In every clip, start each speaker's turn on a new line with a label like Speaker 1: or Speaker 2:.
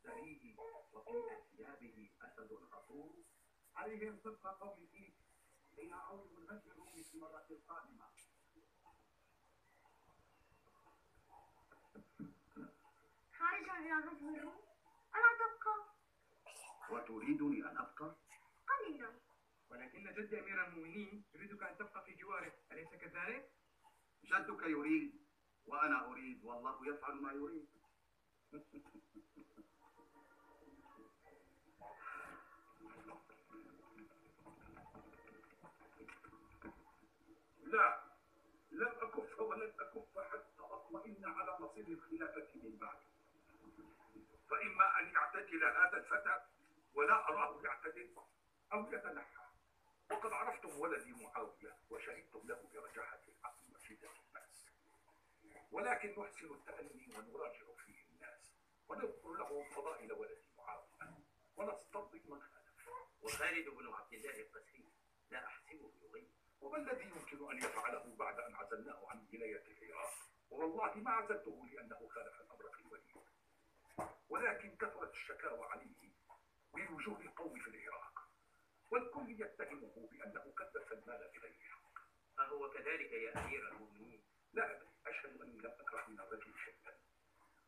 Speaker 1: فريه وفي أثيابه أسد غفور عليهم صدق قوله حين عود من غزو الروم في المرة القادمة.
Speaker 2: خارجا إلى غزو الروم؟ ألا تبقى؟
Speaker 1: وتريدني أن أبقى؟
Speaker 2: قليلا.
Speaker 3: ولكن جد أمير المؤمنين يريدك أن تبقى في جواره، أليس كذلك؟
Speaker 1: جدك يريد وأنا أريد والله يفعل ما يريد. لا، لن أكف ولن أكف حتى أطمئن على مصير الخلافة من بعد. فإما أن يعتدل هذا الفتى ولا أراه يعتدل أو يتنحى. وقد عرفتم ولدي معاوية وشهدتم له برجاحة العقل وشدة البأس، ولكن نحسن التأني ونراجع فيه الناس ونذكر لهم فضائل ولدي معاوية ونستنبط من خالف.
Speaker 4: وخالد بن عبد الله القسري لا أحسبه يغيب.
Speaker 1: وما الذي يمكن أن يفعله بعد أن عزلناه عن ولاية العراق؟ والله ما عزلته لأنه خالف الأمر في الوليد، ولكن كثرت الشكاوى عليه من وجوه القوم في العراق، والكل يتهمه بأنه كدس المال بغير حق.
Speaker 4: أهو كذلك يا أمير المؤمنين؟
Speaker 1: لا أدري، أشهد أني لم أكره من الرجل شيئا،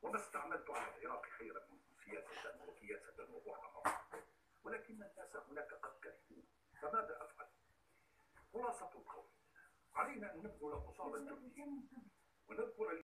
Speaker 1: وما استعملت على العراق خيرا منه سياسة وكياسة وبعد، ولكن الناس هناك قد كرهوه، فماذا أفعل؟ خلاصة القول علينا أن نبذل قصارى الجهد ونذكر